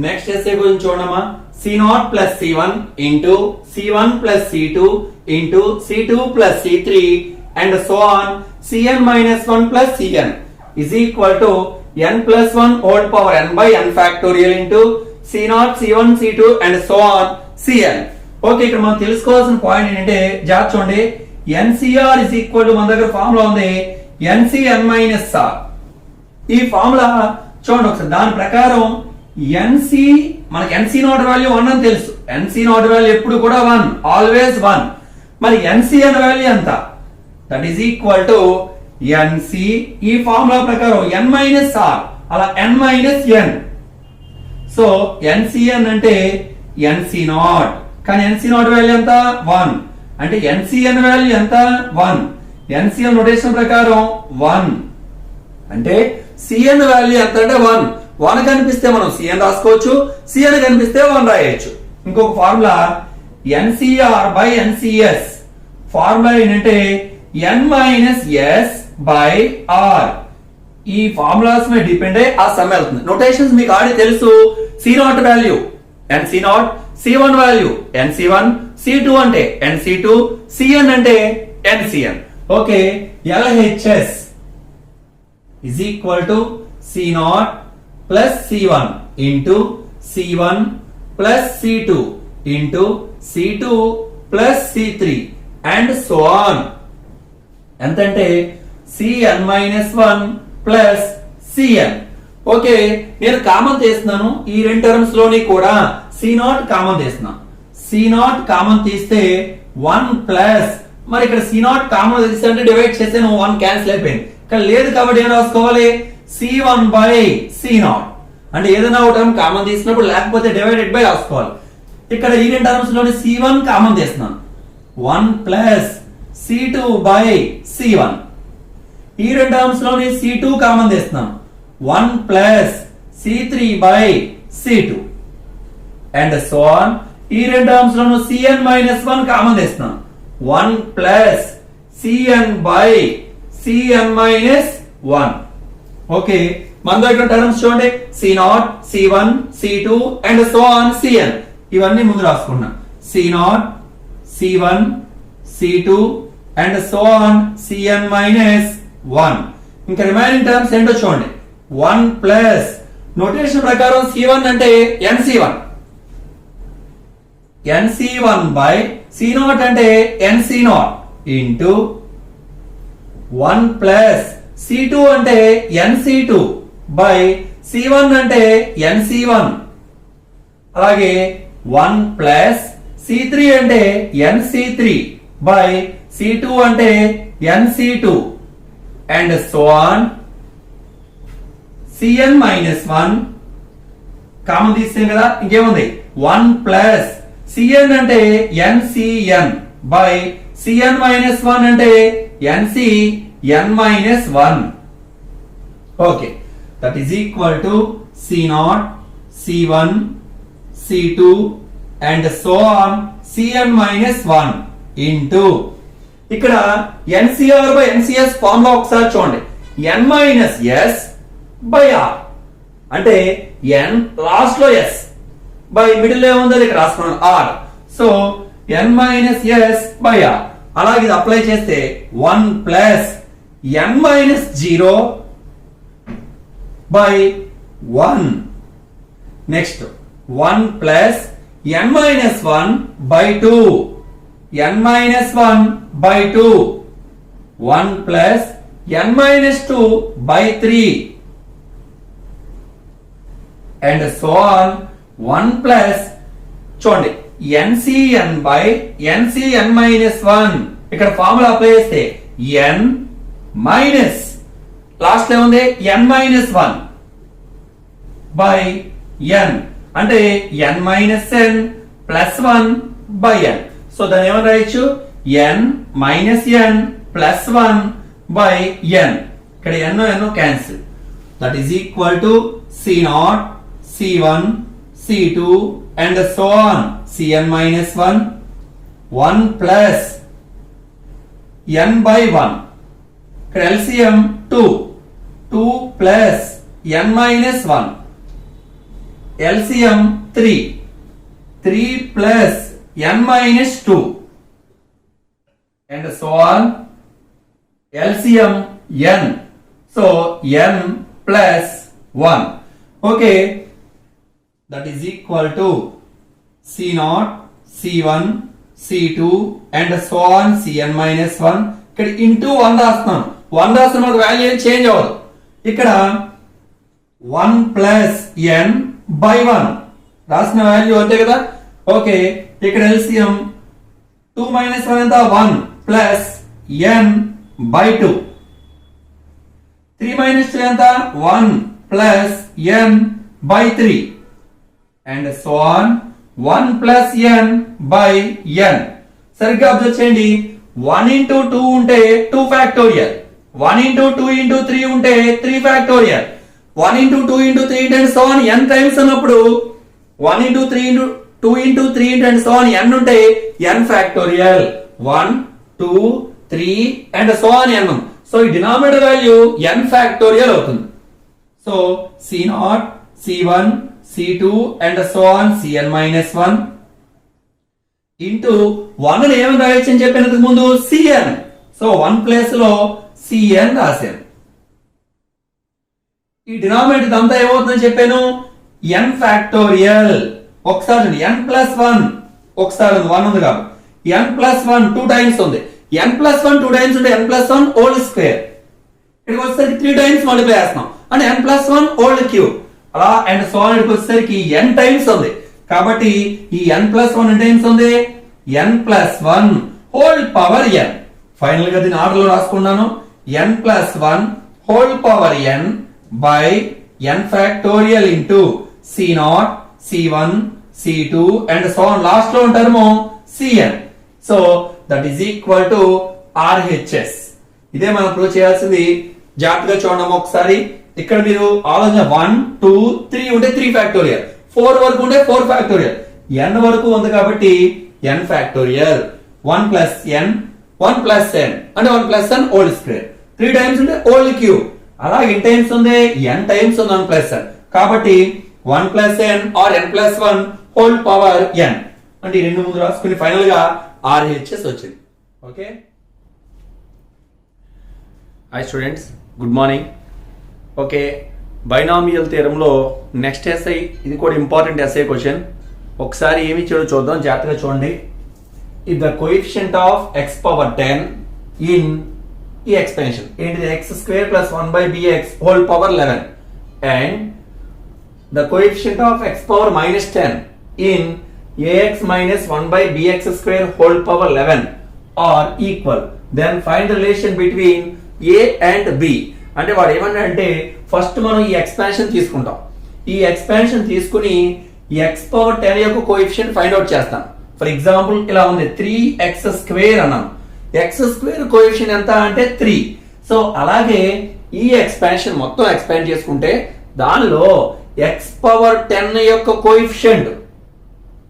Next SA గురించి చూడమా. C0 plus C1 into C1 plus C2 into C2 plus C3 and so on Cn minus 1 plus Cn is equal to n plus 1 whole power n by n factorial into C0, C1, C2 and so on Cn. Okay, ఇక్కడ మనం తెలుసుకోవాల్సిన point ఏంటంటే జాగ్రత్త చూడండి. NCR is equal to మన దగ్గర formula ఉంది NCn minus R. ఈ ఫార్ములా చూడండి ఒకసారి. దాని ప్రకారం NC మనకి NC నోట్ వాల్యూ 1 అని తెలుసు. NC నోట్ వాల్యూ ఎప్పుడు కూడా 1, ఆల్వేస్ 1. మరి NCn వాల్యూ ఎంత? That is equal to NC ఈ ఫార్ములా ప్రకారం n మైనస్ R అలా n minus n. So NCn అంటే NC నాట్, కానీ NC నాట్ వాల్యూ ఎంత? 1. అంటే NCn వాల్యూ ఎంత? 1. NCn నోటేషన్ ప్రకారం 1 అంటే Cn వాల్యూ ఎంత అంటే 1. 1 కనిపిస్తే మనం Cn రాసుకోవచ్చు, Cn కనిపిస్తే 1 రాయొచ్చు. ఇంకొక formula NCR by NCS. Formula ఏంటంటే n minus s by r. ఈ ఫార్ములాస్ మీద డిపెండ్ అయ్యి ఆ సమ్ వెళ్తుంది. నోటేషన్స్ మీకు ఆల్రెడీ తెలుసు. C0 value NC0, C1 value NC1, C2 అంటే NC2, Cn అంటే NCn. Okay, LHS is equal to C0 plus C1 into C1 plus C2 into C2 plus C3 and so on. ఎంతంటే Cn minus 1 plus Cn. Okay, నేను common తీస్తున్నాను. ఈ రెండు terms లోని కూడా C0 common తీస్తున్నాను. C0 common తీస్తే 1 plus, మరి ఇక్కడ C0 కామన్ తీస్తే అంటే డివైడ్ చేసాను, 1 క్యాన్సిల్ అయిపోయింది. ఇక్కడ లేదు కాబట్టి ఏం రాసుకోవాలి? C1 by C0. అంటే ఏదైనా ఒక టర్మ్ కామన్ తీసినప్పుడు లేకపోతే డివైడెడ్ బై రాసుకోవాలి. ఇక్కడ ఈ రెండు టర్మ్స్ లోని C1 కామన్ తీస్తున్నాను, 1 ప్లస్ C2 బై C1. ఈ రెండు టర్మ్స్ లోని C2 కామన్ తీస్తున్నాను, 1 plus C3 by C2 and so on. ఈ రెండు టర్మ్స్ లోను Cn మైనస్ 1 కామన్ తీస్తున్నాను, 1 plus Cn by Cn minus 1. Okay, మన దగ్గర టర్మ్స్ చూడండి C0, C1, C2 and so on Cn. ఇవన్నీ ముందు రాసుకున్నా. C0, C1, C2 and so on Cn minus 1. ఇంకా రిమైనింగ్ టర్మ్స్ ఏంటో చూడండి. 1 ప్లస్ నోటేషన్ ప్రకారం C1 అంటే NC1, NC1 బై C0 అంటే NC0 ఇంటూ 1 ప్లస్ C2 అంటే NC2 బై C1 అంటే NC1. అలాగే 1 ప్లస్ C3 అంటే NC3 బై C2 అంటే NC2 and so on. Cn minus 1 common తీస్తాం కదా, ఇంకేముంది? 1 ప్లస్ Cn అంటే NCn బై Cn మైనస్ 1 అంటే NCn minus 1. Okay, that is equal to C0, C1, C2 and so on Cn minus 1 into ఇక్కడ NCR by NCS formula ఒకసారి చూడండి. n minus s by r అంటే n last లో s by middle ఏముందో ఇక్కడ రాసుకున్నాను r. So n minus s by r. అలాగే ఇది అప్లై చేస్తే 1 plus n minus 0 by 1. Next 1 plus n minus 1 by 2, n minus 1 by 2, 1 plus n minus 2 by 3 and so on. 1 plus చూడండి NCn by NCn minus 1. ఇక్కడ formula apply చేస్తే n minus last లో ఉంది n minus 1 by n అంటే n minus n plus 1 by n. So దాన్ని ఏమని రాయొచ్చు? n minus n plus 1 by n. ఇక్కడ n cancel. That is equal to C0, C1, C2 and so on Cn minus 1. 1 plus n by 1. ఇక్కడ LCM 2. 2 plus n minus 1. LCM 3. 3 plus n minus 2. And so on. LCM n. So n plus 1. Okay. That is equal to C0, C1, C2 and so on Cn minus 1. ఇక్కడ into 1 రాస్తున్నాను. 1 రాసిన మనకు value ఏం change అవ్వదు. ఇక్కడ 1 plus n by 1 రాసిన value అంతే కదా. ఓకే, ఇక్కడ ఎల్సిఎం 2 మైనస్ 1 ఎంత 1 ప్లస్ n బై 2. 3 మైనస్ 2 ఎంత 1 plus n by 3 and so on 1 plus n by n. సరిగ్గా అబ్జర్వ్ చేయండి. 1 into 2 ఉంటే 2 ఫ్యాక్టోరియల్, 1 into 2 into 3 ఉంటే 3 factorial, 1 into 2 into 3 and so on n times అన్నప్పుడు 1 into 3 into 2 into 3 and so on n ఉంటే n factorial, 1 2 3 and so on n. So ఈ denominator value n factorial అవుతుంది. So C0, C1, C2 and so on Cn minus 1 into 1 ని ఏమని రాయొచ్చు అని చెప్పినందుకు ముందు Cn. సో 1 ప్లేస్ లో Cn రాశాను. ఈ డినామినేటర్ ఇదంతా ఏమవుతుందని చెప్పాను n ఫ్యాక్టోరియల్. ఒకసారి n ప్లస్ 1 ఒకసారి 1 ఉంది కాబట్టి n ప్లస్ 1 2 టైమ్స్ ఉంది. n ప్లస్ 1 2 టైమ్స్ ఉంటే n ప్లస్ 1 హోల్ స్క్వేర్. ఇక్కడికి వచ్చేసరికి 3 టైమ్స్ మల్టిప్లై చేస్తున్నాం అంటే n ప్లస్ 1 హోల్ క్యూబ్. అలా అండ్ సో ఆన్ ఇక్కడికి వచ్చేసరికి n టైమ్స్ ఉంది కాబట్టి ఈ n ప్లస్ 1 ఎన్ని టైమ్స్ ఉంది n plus 1 whole power n. Final గా దీని ఆర్డర్ లో రాసుకున్నాను n plus 1 whole power n by n factorial into C0, C1, C2 and so on last లో ఉంటారేమో Cn. So that is equal to RHS. ఇదే మనం prove చేయాల్సింది. జాగ్రత్తగా చూడండి ఒకసారి. ఇక్కడ మీరు ఆలోచన 1 2 3 ఉంటే 3 ఫ్యాక్టోరియల్, 4 వరకు ఉంటే 4 ఫ్యాక్టోరియల్, n వరకు ఉంది కాబట్టి n factorial, 1 plus n 1 plus n అంటే 1 plus n whole square, 3 times ఉంటే హోల్ క్యూబ్. అలా ఎన్ని టైమ్స్ ఉంది n టైమ్స్ ఉంది 1 ప్లస్ n కాబట్టి 1 plus n or n plus 1 whole power n అంటే ఈ రెండు ముందు రాసుకుని ఫైనల్ గా RHS వచ్చింది. Okay, hi students, good morning. Okay, binomial థియరంలో నెక్స్ట్ ఎస్ఐ, ఇది కూడా ఇంపార్టెంట్ ఎస్ఐ క్వశ్చన్. ఒకసారి ఏమి ఇచ్చాడో చూద్దాం, జాగ్రత్తగా చూడండి. If the coefficient of x power 10 in ఈ ఎక్స్పాన్షన్ ఏంటిది x square plus 1 by bx whole power 11 and the coefficient of x power minus 10 in ax minus 1 by bx square whole power 11 are equal, then find the relation between a and b. అంటే వాడు ఏమన్నా అంటే first మనం ఈ expansion తీసుకుంటాం. ఈ expansion తీసుకుని x power 10 యొక్క కోఎఫిషియంట్ ఫైండ్ అవుట్ చేస్తాం. ఫర్ ఎగ్జాంపుల్ ఇలా ఉంది 3x స్క్వేర్ అన్నాం. x స్క్వేర్ కోఎఫిషియంట్ ఎంత అంటే 3. సో అలాగే ఈ ఎక్స్పాన్షన్ మొత్తం ఎక్స్పాండ్ చేసుకుంటే దానిలో x పవర్ 10 యొక్క కోఎఫిషియంట్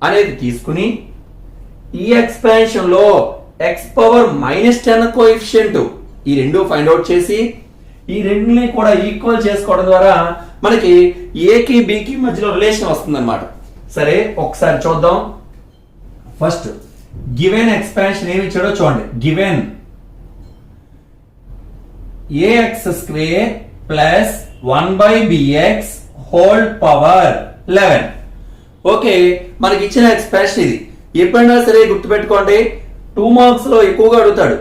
అనేది తీసుకుని ఈ ఎక్స్పాన్షన్ లో x పవర్ మైనస్ 10 కోఎఫిషియంట్ ఈ రెండు ఫైండ్ అవుట్ చేసి ఈ రెండుని కూడా ఈక్వల్ చేసుకోవడం ద్వారా మనకి a కి b కి మధ్యలో రిలేషన్ వస్తుంది అన్నమాట. సరే ఒకసారి చూద్దాం. ఫస్ట్ గివెన్ ఎక్స్పాన్షన్ ఏమి ఇచ్చాడో చూడండి. Given ax square plus 1 by bx whole power 11. Okay, మనకి ఇచ్చిన ఎక్స్పాన్షన్ ఇది. ఎప్పుడైనా సరే గుర్తుపెట్టుకోండి, 2 మార్క్స్ లో ఎక్కువగా అడుగుతాడు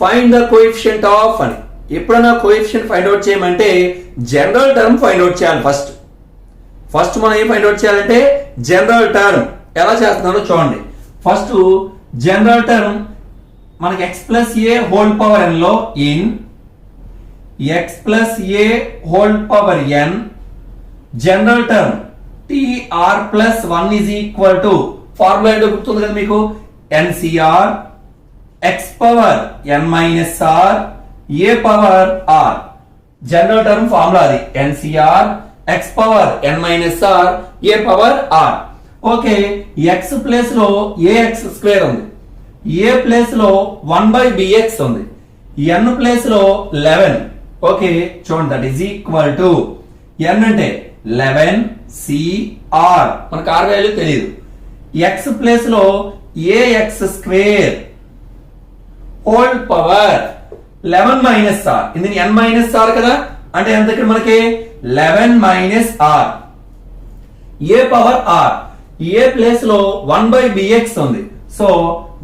ఫైండ్ ద కోఎఫిషియంట్ ఆఫ్ అని. ఎప్పుడైనా కోఎఫిషియంట్ ఫైండ్ అవుట్ చేయమంటే జనరల్ టర్మ్ ఫైండ్ అవుట్ చేయాలి. ఫస్ట్ మనం ఏం ఫైండ్ అవుట్ చేయాలంటే జనరల్ టర్మ్. ఎలా చేస్తున్నారో చూడండి. ఫస్ట్ జనరల్ టర్మ్ మనకి x plus a whole power n లో in x plus a whole power n general term tr plus 1 is equal to formula ఏంటో గుర్తుంది కదా మీకు, NCR x power n minus r a power r. General term formula అది NCR x power n minus r a power r. Okay, x place లో ax square ఉంది, a place లో 1 by bx ఉంది, n place లో 11. Okay చూడండి, that is equal to n అంటే 11CR. మనకు R value తెలియదు. x ప్లేస్ లో ax square whole power 11 minus r. ఇది n మైనస్ r కదా, అంటే ఎంత ఇక్కడ మనకి 11 minus r. a power r. a place లో 1/bx ఉంది. So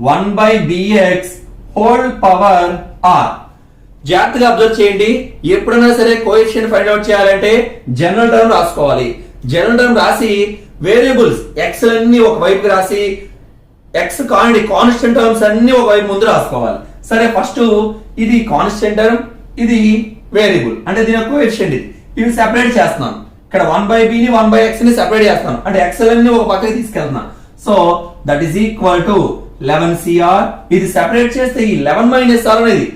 1/bx whole power r. జాగ్రత్తగా అబ్జర్వ్ చేయండి. ఎప్పుడైనా సరే కోఎఫిషియంట్ ఫైండ్ అవుట్ చేయాలంటే జనరల్ టర్మ్ రాసుకోవాలి. జనరల్ టర్మ్ రాసి వేరియబుల్స్ x అన్ని ఒక వైపు రాసి x కాన్స్టెంట్ టర్మ్స్ అన్ని ఒక వైపు ముందు రాసుకోవాలి. సరే, ఫస్ట్ ఇది కాన్స్టెంట్ టర్మ్, ఇది వేరియబుల్, అంటే దీని కోఎఫిషియంట్. ఇవి సెపరేట్ చేస్తున్నాను. ఇక్కడ 1/b ని 1/x ని సెపరేట్ చేస్తాను, అంటే x అన్ని ఒక పక్కకి తీసుకెళ్తున్నాను. So that is equal to 11CR. ఇది సెపరేట్ చేస్తే ఈ 11 మైనస్ r అనేది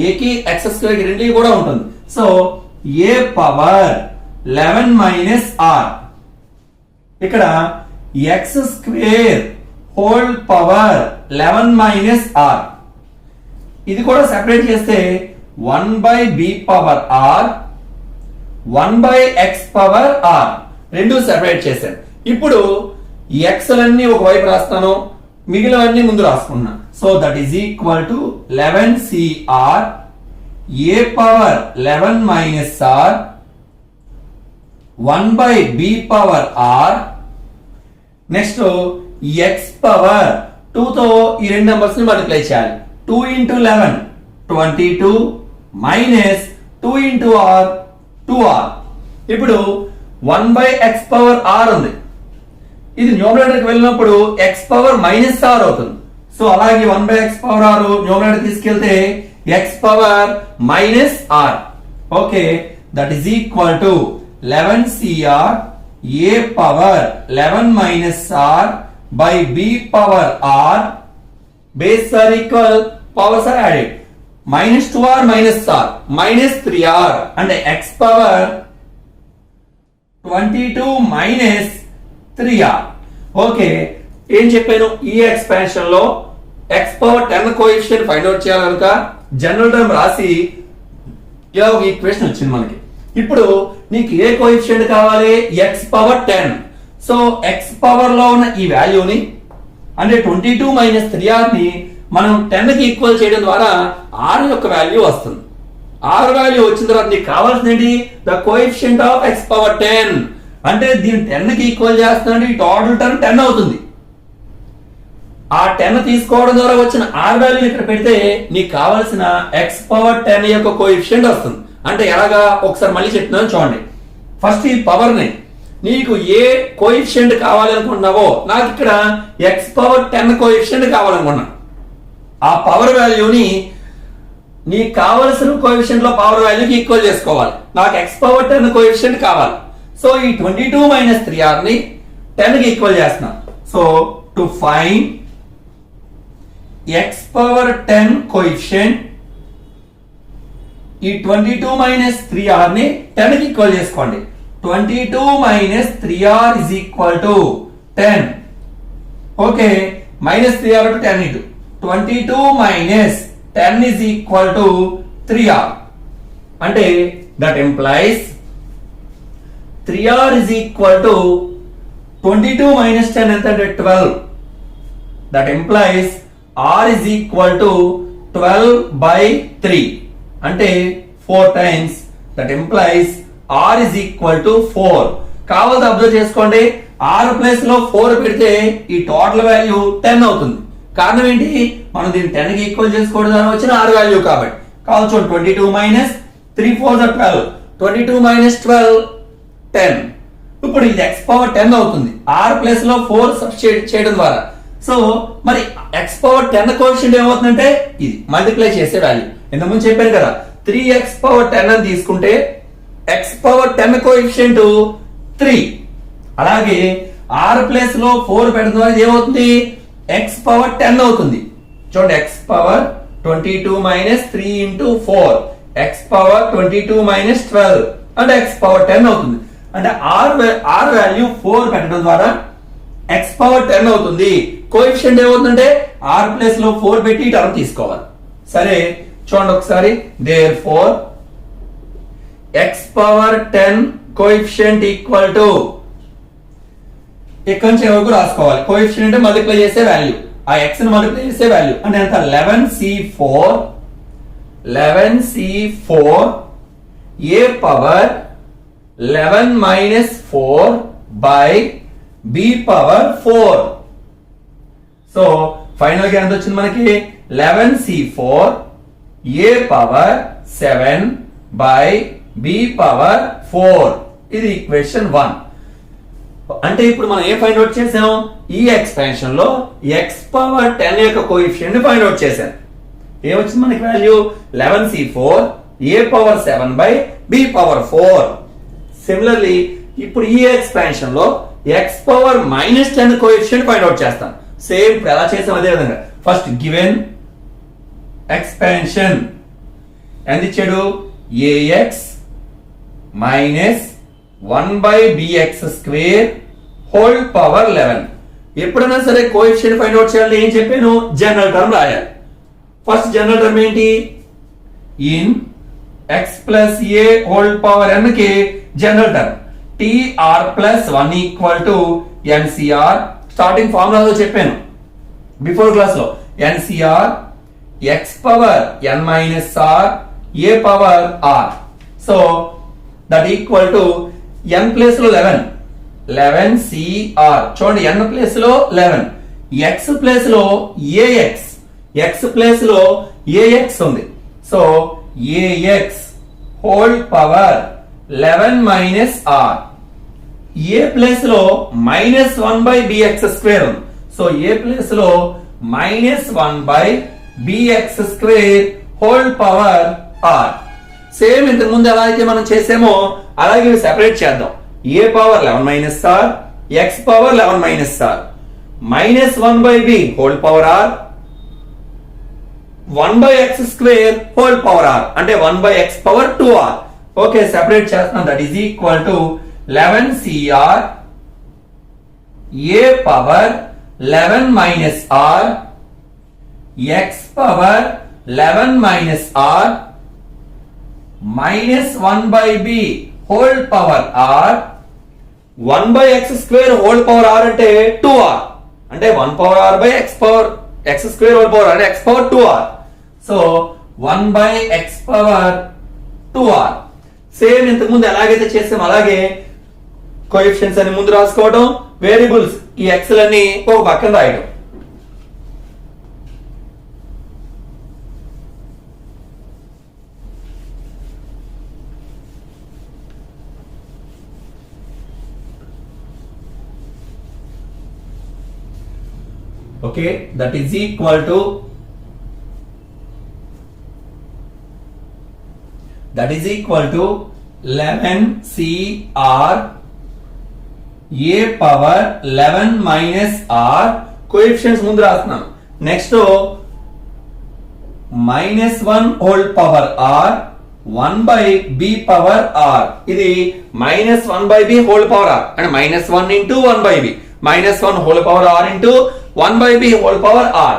a కి x స్క్వేర్ కి రెండింటికి కూడా ఉంటుంది. So a power 11 minus r. ఇక్కడ x square whole power 11 minus r. ఇది కూడా సెపరేట్ చేస్తే 1/b power r 1/x power r. రెండు సెపరేట్ చేశాను. ఇప్పుడు x లన్నీ ఒక వైపు రాస్తాను, మిగిలినవన్నీ ముందు రాసుకున్నా. So that is equal to 11CR a power 11 minus r 1/b power r. Next x power 2 తో ఈ రెండు నంబర్స్ ని మల్టిప్లై చేయాలి. 2 into 11 22 minus 2 into r 2r. ఇప్పుడు 1/x పవర్ r ఉంది. ఇది న్యూమరేటర్ కి వెళ్ళినప్పుడు x పవర్ మైనస్ r అవుతుంది. సో అలాగే 1/x పవర్ r న్యూమరేటర్ తీసుకెళ్తే x power minus r. Okay, that is equal to 11CR a power 11 minus r by b power r. Base are equal, powers are added. Minus 2r minus r minus 3r, అంటే x power 22 minus 3r. Okay, ఏం చెప్పాను? ఈ expansion లో x power 10 coefficient find out చేయాలి కనుక general term రాసి ఇలా ఒక ఈక్వేషన్ వచ్చింది మనకి. ఇప్పుడు నీకు ఏ కోఎఫిషియంట్ కావాలి? x power 10. So x power లో ఉన్న ఈ వాల్యూని అంటే 22 మైనస్ 3r ని మనం 10 కి ఈక్వల్ చేయడం ద్వారా r యొక్క వాల్యూ వస్తుంది. r వాల్యూ వచ్చిన తర్వాత నీకు కావాల్సింది ఏంటి? The coefficient of x power 10. అంటే దీన్ని 10 కి ఈక్వల్ చేస్తున్నాడు, ఈ టోటల్ టర్మ్ 10 అవుతుంది. ఆ 10 తీసుకోవడం ద్వారా వచ్చిన r వాల్యూ ఇక్కడ పెడితే నీకు కావాల్సిన x పవర్ 10 యొక్క కోఎఫిషియంట్ వస్తుంది. అంటే ఎలాగా? ఒకసారి మళ్ళీ చెప్తున్నాను చూడండి. ఫస్ట్ ఈ పవర్ ని నీకు ఏ కోఎఫిషియంట్ కావాలనుకుంటున్నావో, నాకు ఇక్కడ x పవర్ 10 కోఎఫిషియంట్ కావాలనుకున్నా. ఆ పవర్ వాల్యూని నీకు కావలసిన కోఎఫిషియంట్ లో పవర్ వాల్యూకి ఈక్వల్ చేసుకోవాలి. నాకు x పవర్ 10 కోఎఫిషియంట్ కావాలి. సో ఈ 22 మైనస్ 3r ని 10 కి ఈక్వల్ చేస్తున్నా. So to find x power 10 coefficient, ఈ 22 మైనస్ 3r ని 10 కి ఈక్వల్ చేసుకోండి. 22 minus 3r is equal to 10. Okay, minus 3r to 10 into 22 minus 10 is equal to 3r. అంటే that implies 3r is equal to 22 minus 10 ఎంత అంటే 12. That implies r is equal to 12/3 అంటే 4 times. That implies r is equal to 4. కావాలని observe చేసుకోండి. r place లో 4 పెడితే ఈ total value 10 అవుతుంది. కారణం ఏంటి? మనం దీన్ని 10 కి ఈక్వల్ చేసుకోవడం ద్వారా వచ్చిన r వాల్యూ కాబట్టి. కావాలి చూడండి, 22 మైనస్ 3 4 12, 22 మైనస్ 12 10. ఇప్పుడు ఇది x పవర్ 10 అవుతుంది r ప్లేస్ లో 4 సబ్స్టిట్యూట్ చేయడం ద్వారా. సో మరి x పవర్ 10 కోఎఫిషియంట్ ఏమవుతుందంటే ఇది మల్టిప్లై చేసే వాల్యూ. ఇంతకుముందు చెప్పాను కదా, 3x పవర్ 10 అని తీసుకుంటే x పవర్ 10 కోఎఫిషియంట్ 3. అలాగే r ప్లేస్ లో 4 పెట్టడం ద్వారా ఏమవుతుంది? x పవర్ 10 అవుతుంది. చూడండి, x power 22 minus 3 into 4, x power 22 minus 12 అంటే x పవర్ 10 అవుతుంది. అంటే r వాల్యూ 4 పెట్టడం ద్వారా x పవర్ 10 అవుతుంది. కోఎఫిషియంట్ ఏమవుతుందంటే r ప్లేస్ లో 4 పెట్టి టర్మ్ తీసుకోవాలి. సరే చూడండి ఒకసారి, therefore x power 10 coefficient equal to ఇక్కడ నుంచి వరకు రాసుకోవాలి. కోఎఫిషియంట్ అంటే మల్టిప్లై చేసే వాల్యూ, ఆ x ని మల్టిప్లై చేసే వాల్యూ అంటే ఎంత 11c4 a power 11 minus 4 by b power 4. So final గా ఎంత వచ్చింది మనకి 11c4 a power 7 by b power 4. ఇది ఈక్వేషన్ 1. అంటే ఇప్పుడు మనం ఏ ఫైండ్ అవుట్ చేసాం, ఈ ఎక్స్పాన్షన్ లో x పవర్ 10 యొక్క కోఎఫిషియంట్ ఫైండ్ అవుట్ చేశాం. ఏమొచ్చింది మనకి value 11c4 a power 7 by b power 4. Similarly ఇప్పుడు ఈ ఎక్స్పాన్షన్ లో x power -10 coefficient find out చేస్తాం. సేమ్ ఇప్పుడు ఎలా చేసాం అదే విధంగా ఫస్ట్ గివెన్ ఎక్స్పాన్షన్ ఎంత ఇచ్చాడు, ax -1 by bx square whole power 11. ఎప్పుడైనా సరే కోఎఫిషియంట్ ఫైండ్ అవుట్ చేయాలంటే ఏం చెప్పాను, జనరల్ టర్మ్ రాయాలి. ఫస్ట్ జనరల్ టర్మ్ ఏంటి, in x plus a whole power n కి general term tr plus 1 equal to ncr. Starting ఫార్ములాలో చెప్పాను బిఫోర్ క్లాస్ లో, ncr x power n minus r a power r. So that equal to n place లో 11cr. చూడండి n place లో 11, x place లో ax place లో ax ఉంది. So ax whole power 11 minus r. a place లో -1 by bx square ఉంది. So a place లో -1 by bx square whole power r. Same ఇంతకు ముందు ఎలా అయితే మనం చేసామో అలాగే సెపరేట్ చేద్దాం. a power 11 minus r, x power 11 minus r, -1 by b whole power r, 1 by x square whole power r అంటే 1 by x power 2r. Okay, separate చేస్తున్నాం. That is equal to 11cr a power 11 minus r, x power 11 minus r, -1 by b whole power r, 1 by x square whole power r అంటే 2r అంటే 1 power r by x power x square whole power అంటే x power 2r. So 1 by x power 2r. Same ఇంతకు ముందు ఎలాగైతే చేసాం అలాగే coefficients అని ముందు రాసుకోవడం, వేరియబుల్స్ ఈ x లన్నీ ఒక పక్కన రాయడం. Okay, that is equal to 11cr a power 11 minus r. Coefficients ముందు రాస్తున్నాం. Next -1 whole power r, 1 by b power r. ఇది -1 by b whole power r అంటే -1 into 1 by b, -1 whole power r into 1 by b whole power r.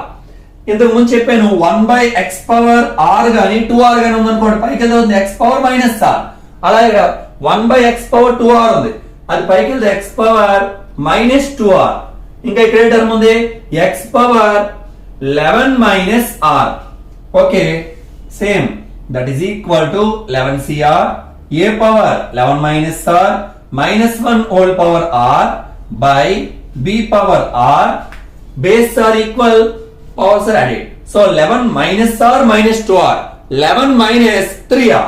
ఇంతకు ముందు చెప్పాను 1 by x power r గాని 2r గాని ఉందనుకోండి పైకి వెళ్తే x పవర్ -r. అలాగే 1 by x పవర్ 2r ఉంది, అది పైకి వెళ్తే x పవర్ -2r. ఇంకా ఇక్కడ ఏ టర్మ్ ఉంది, x power 11 minus r. Okay, same that is equal to 11cr a power 11 minus r, -1 whole power r by b power r. Base are equal, powers are added. So 11 minus r minus 2r, 11 minus 3r.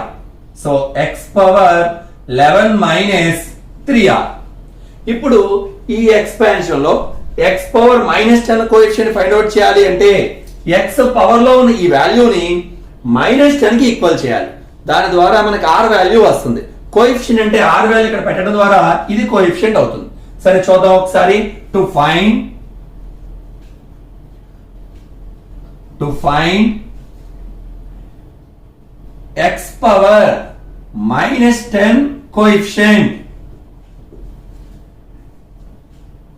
So x power 11 minus 3r. ఇప్పుడు ఈ expansion లో x power -10 coefficient find out చేయాలి అంటే x power లో ఉన్న ఈ వాల్యూని -10 కి ఈక్వల్ చేయాలి. దాని ద్వారా మనకి r వాల్యూ వస్తుంది. కోఎఫిషియంట్ అంటే r వాల్యూ ఇక్కడ పెట్టడం ద్వారా ఇది కోఎఫిషియంట్ అవుతుంది. సరే చూద్దాం ఒకసారి. to find x power -10 coefficient,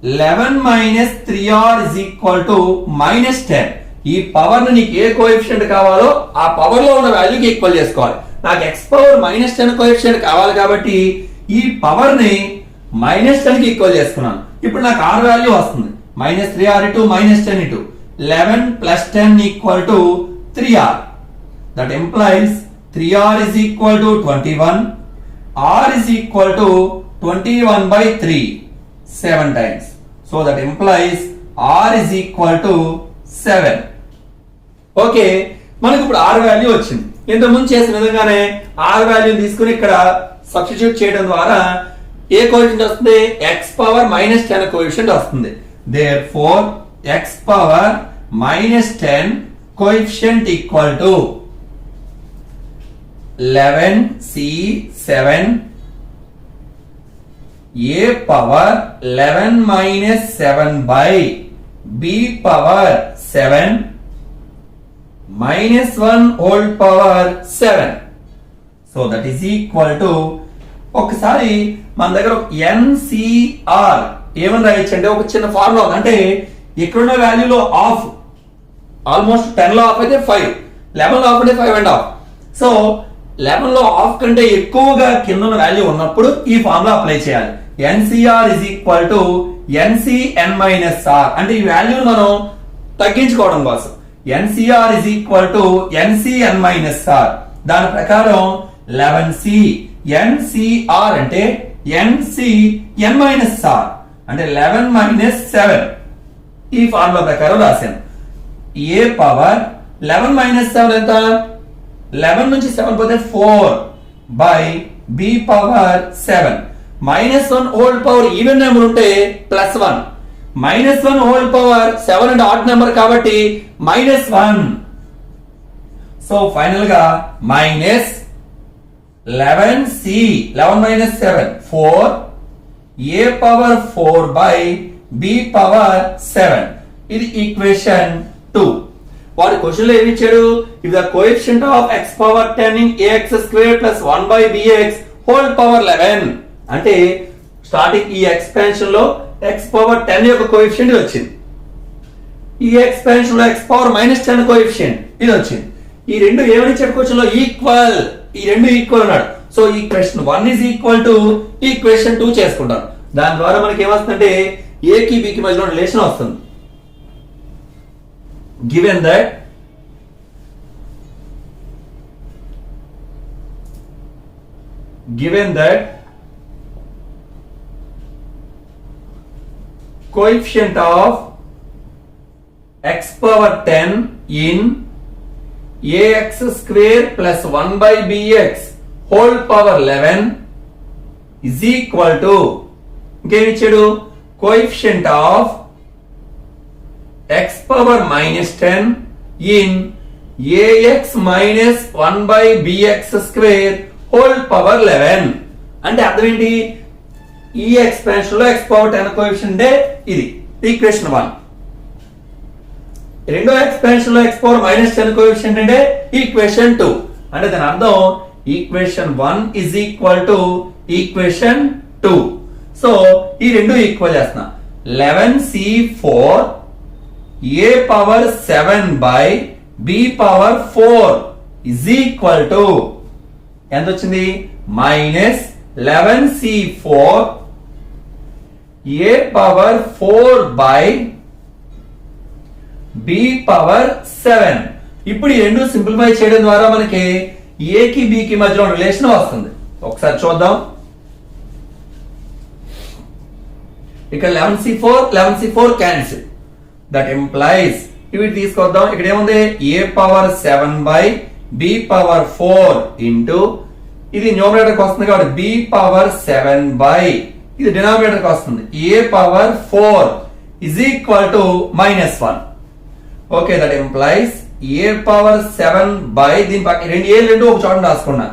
11 minus 3r is equal to -10. ఈ పవర్ ని నీకు ఏ కోఎఫిషియంట్ కావాలో ఆ పవర్ లో ఉన్న వాల్యూకి ఈక్వల్ చేసుకోవాలి. నాకు x పవర్ -10 కోఎఫిషియంట్ కావాలి కాబట్టి ఈ పవర్ ని -10 కి ఈక్వల్ చేసుకున్నాను. ఇప్పుడు నాకు R వాల్యూ వస్తుంది. -3R into -10 into 11 plus 10 equal to 3R. That implies 3R is equal to 21. R is equal to 21 by 3. 7 times. So that implies R is equal to 7. Okay, మనకు ఇప్పుడు R value వచ్చింది. ఇంతకుముందు చేసిన విధంగానే R value తీసుకుని ఇక్కడ substitute చేయడం ద్వారా ఏ కోఎఫిషియంట్ వస్తుంది? x పవర్ -10 కోఎఫిషియంట్ వస్తుంది. Therefore x power -10 coefficient equal to 11C7 a power 11 7 by b power 7 -1 whole power 7. So that is equal to, ఒకసారి మన దగ్గర NCR ఏమని రాయొచ్చు అంటే ఒక చిన్న ఫార్ములా ఉంది. అంటే ఇక్కడున్న వాల్యూలో ఆఫ్ ఆల్మోస్ట్ 10 లో ఆఫ్ అయితే 5, 11 లో ఆఫ్ అంటే 5.5. సో 11 లో ఆఫ్ కంటే ఎక్కువగా కింద ఉన్న వాల్యూ ఉన్నప్పుడు ఈ ఫార్ములా అప్లై చేయాలి. NCR is equal to NCN minus R. అంటే ఈ వాల్యూని మనం తగ్గించుకోవడం కోసం NCR is equal to NCN minus R. దాని ప్రకారం 11C NCR అంటే NCN minus R అంటే 11 minus 7. ఈ ఫార్ములా ప్రకారం రాశాను. a పవర్ 11 minus 7 ఎంత? 11 నుంచి 7 పోతే 4 by b power 7. -1 whole power even number ఉంటే +1, -1 హోల్ పవర్ 7 అంటే ఆడ్ నెంబర్ కాబట్టి -1. సో ఫైనల్ గా -11C 11 minus 7 4 a power 4 by b power 7. ఇది ఈక్వేషన్ 2. వారి క్వశ్చన్ లో ఏమి ఇచ్చాడు? If the coefficient of x power 10 in ax square plus 1 by bx whole power 11 అంటే స్టార్టింగ్ ఈ ఎక్స్పాన్షన్ లో x పవర్ 10 యొక్క కోఎఫిషియంట్ వచ్చింది. ఈ ఎక్స్పాన్షన్ లో x పవర్ -10 కోఎఫిషియంట్ ఇది వచ్చింది. ఈ రెండు ఏమని చెప్పుకోవచ్చులో ఈక్వల్, ఈ రెండు ఈక్వల్ అన్నాడు. So equation 1 is equal to equation 2 చేసుకుంటాం. దాని ద్వారా మనకి ఏమొస్తుందంటే a కి b కి మధ్యలో రిలేషన్ వస్తుంది. given that coefficient of x power 10 in ax square plus 1 by bx whole power 11 is equal to, ఇంకేమిచ్చాడు? coefficient of x power -10 in ax minus 1 by bx square whole power 11 అంటే అర్థం ఏంటి? ఈ expansion లో x power 10 coefficient ఇది equation 1. రెండో expansion లో x power -10 coefficient అంటే equation 2. అంటే దాని అర్థం equation 1 is equal to equation 2. So ఈ రెండు ఈక్వల్ చేస్తున్నా. 11C4 a power 7 by b power 4 is equal to ఎంత వచ్చింది? -11C4 a power 4 by b power 7. ఇప్పుడు ఈ రెండు సింప్లిఫై చేయడం ద్వారా మనకి a కి b కి మధ్యలో రిలేషన్ వస్తుంది. ఒకసారి చూద్దాం. ఇక్కడ 11C4 క్యాన్సిల్. దట్ ఇంప్లైస్ ఇవి తీసుకొద్దాం. ఇక్కడ ఏముంది? a power 7 by b power 4 into ఇది న్యూమరేటర్ కి వస్తుంది కాబట్టి b పవర్ 7 by ఇది డినామినేటర్ కి వస్తుంది a power 4 is equal to -1. Okay, that implies a power 7 by దీని పక్కన రెండు a రెండు ఒక చోట రాసుకున్నా.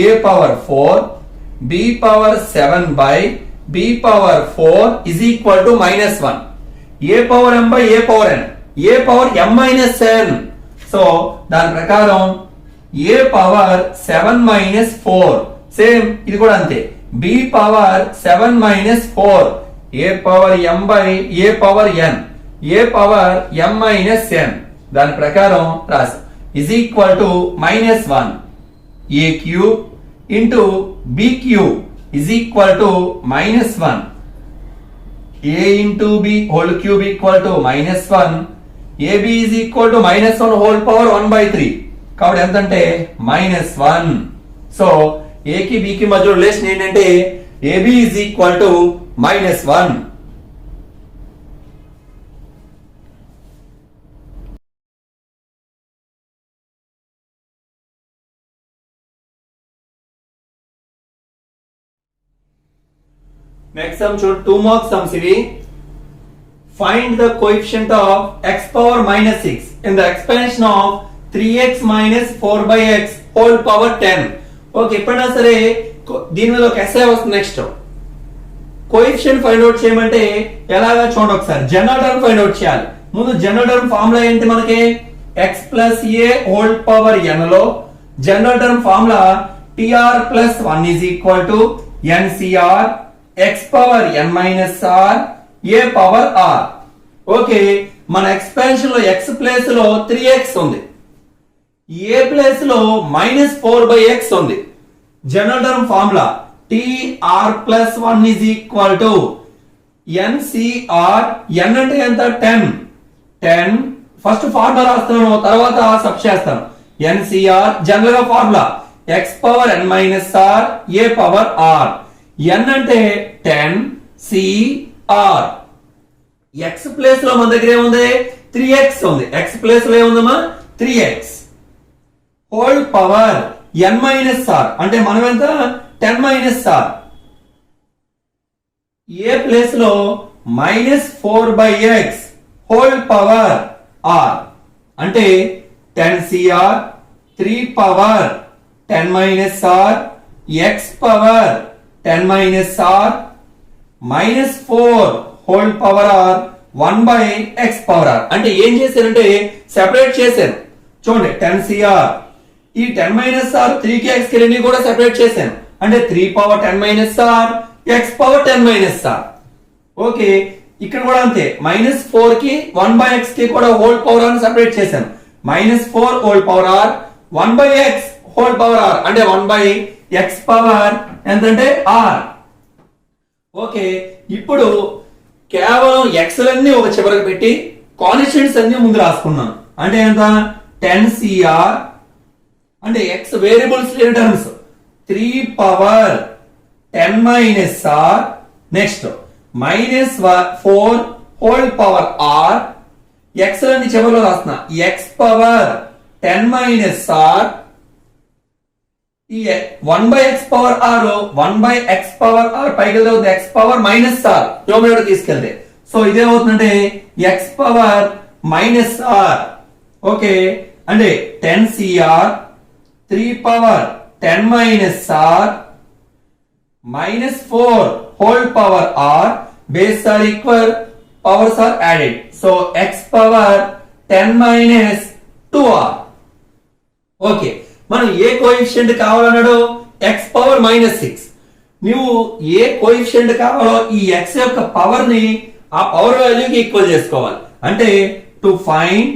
a power 4 b power 7 by b power 4 is equal to -1. a power m by a power n, a power m minus n. So దాని ప్రకారం a power 7 minus 4 same ఇది కూడా అంతే. b power 7 minus 4 a power m by a power n, a power m minus n. దాని ప్రకారం రాసి is equal to -1 a cube into b cube is equal to -1. A into B whole cube equal to -1. AB is equal to -1 whole power 1/3. కాబట్టి ఎంత అంటే -1. So A కి B కి మధ్య relation ఏంటంటే AB is equal to -1. Next some చూడు 2 marks sums ఇవి. Find the coefficient of x power -6 in the expansion of 3x - 4/x whole power 10. Okay, ఎప్పుడైనా సరే దీని మీద ఒక ఎస్ఐ వస్తుంది. నెక్స్ట్ కోఎఫిషియంట్ ఫైండ్ అవుట్ చేయమంటే ఎలాగా చూడండి ఒకసారి. జనరల్ టర్మ్ ఫైండ్ అవుట్ చేయాలి. ముందు జనరల్ టర్మ్ ఫార్ములా ఏంటి మనకి? x + a whole power n లో general term formula tr + 1 = ncr x power n - r a power r. Okay, మన ఎక్స్పాన్షన్ లో x ప్లేస్ లో 3x ఉంది, a ప్లేస్ లో -4/x ఉంది. General term formula tr + 1 = ncr. n అంటే ఎంత? 10. First formula రాస్తాను, తర్వాత సబ్ చేస్తాను. ncr జనరల్ గా formula x power n - r a power r. n అంటే 10, cr. x ప్లేస్ లో మన దగ్గర ఏముంది? 3x ఉంది. x ప్లేస్ లో ఏముందమ్మా? 3x whole power n - r అంటే మనం ఎంత? 10 - r. a ప్లేస్ లో -4/x హోల్ పవర్ r అంటే 10cr 3 power 10 - r x power 10 - r -4 whole power r 1/x power r. అంటే ఏం చేశారంటే సెపరేట్ చేశాను. చూడండి 10cr ఈ 10 - r 3 కి x కి రెండు కూడా సెపరేట్ చేశాను. అంటే 3 power 10 - r x power 10 - r. Okay, ఇక్కడ కూడా అంతే. -4 కి 1/x కి కూడా హోల్ పవర్ r సెపరేట్ చేశాను. -4 whole power r 1/x whole power r అంటే 1/x పవర్ ఎంతంటే r. ఓకే, ఇప్పుడు కేవలం x లన్నీ ఒక చివరకు పెట్టి కాన్స్టెంట్స్ అన్ని ముందు రాసుకున్నాను. అంటే ఎంత? 10cr అంటే x వేరియబుల్స్ లేని terms 3 power 10 - r next -4 whole power r. x లన్నీ చివరిలో రాస్తున్నా. x పవర్ 10 - r ఈ 1/x power r 1/x power r పైకి వెళ్తే x పవర్ -r న్యూమరేటర్ తీసుకెళ్తే సో ఇదే అవుతుందంటే x పవర్ -r. ఓకే, అంటే 10cr 3 power 10 - r -4 whole power r base are equal powers are added. So x power 10 - 2r. Okay, మనం ఏ coefficient కావాలన్నాడు? x power -6. నువ్వు ఏ కోఎఫిషియంట్ కావాలో ఈ x యొక్క పవర్ ని ఆ పవర్ వాల్యూకి ఈక్వల్ చేసుకోవాలి. అంటే to find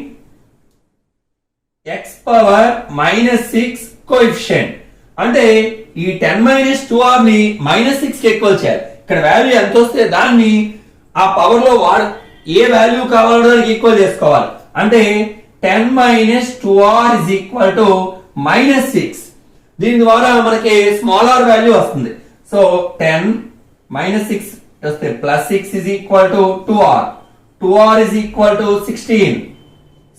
x power -6 coefficient అంటే ఈ 10 - 2r ని -6 కి ఈక్వల్ చేయాలి. ఇక్కడ వాల్యూ ఎంత వస్తే దాన్ని ఆ పవర్ లో ఏ వాల్యూ కావాలో దానికి ఈక్వల్ చేసుకోవాలి. అంటే 10 - 2r -6. దీని ద్వారా మనకి స్మాల్ r వాల్యూ వస్తుంది. సో 10 - 6 వస్తే +6 = 2r 16.